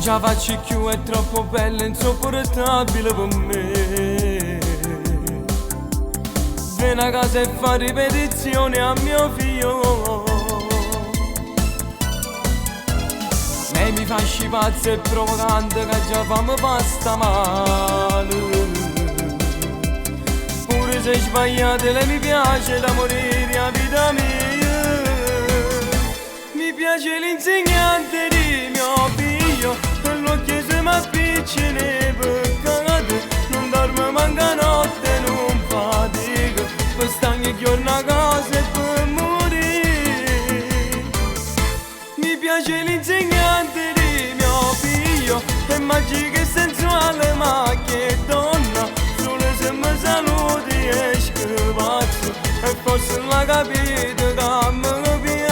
ce la faccio più, è troppo bella, insopportabile per me. Vieni a casa e fa ripetizione a mio figlio. Lei mi fa scipazzo e provocante che già fa mi fa sta male. Pure se sbagliate lei mi piace da morire a vita mia. Mi piace l'insegnante di mio figlio, per l'occhio se mi appiccina i peccati. Non dorme manca notte, non fatica, per stare giorno a casa e per morire. Mi piace l'insegnante di mio figlio, è magica e sensuale ma che donna. Solo se mi saluti esce pazzo, e forse non la capite che mi piace.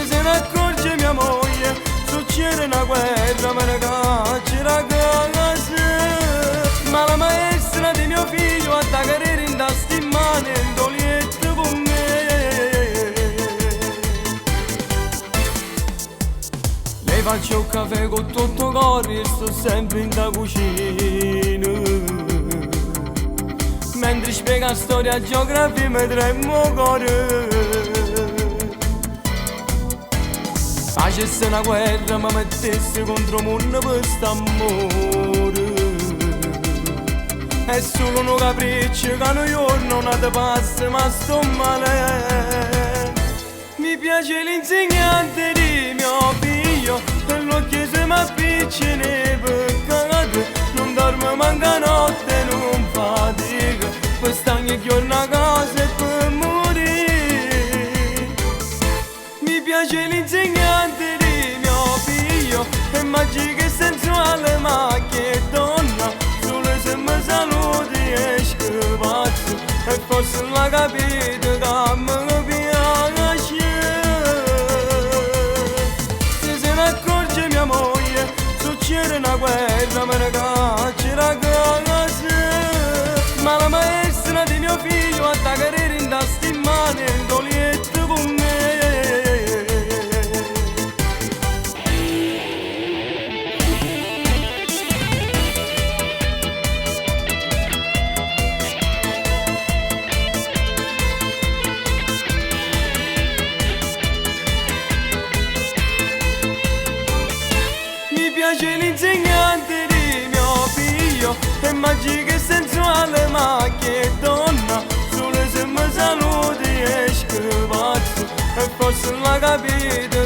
Se ne accorge mia moglie, succede una guerra, me ne caccia da casa. Ma la maestra di mio figlio ha da carriera in tasti in mano e il dolietto con me. Le faccio un caffè con tutto cori e sto sempre in da cucina. Mentre spiega storia, geografia, mi tremo cuore. Facesse una guerra, mi mettesse contro il mondo per st'amore. È solo un capriccio che un giorno non ti passa, ma sto male. Mi piace l'insegnante di mio figlio, per l'occhio se mi appiccina i peccati. Non dorme manca notte, non fatica, per stare giorno a casa e per morire. Mi piace l'insegnante di mio figlio, è magica e sensuale ma che donna. Solo se mi saluti esce pazzo, e forse non la capite che mi piace. Se ne accorge mia moglie, succede una guerra, me ne caccia da casa. Ma la maestra di mio figlio ha da carriera in tasti in mano e il dolietto con me. Mi piace l'insegnante di mio figlio, è magica e sensuale ma che donna. Solo se mi saluti esce pazzo, e forse non la capite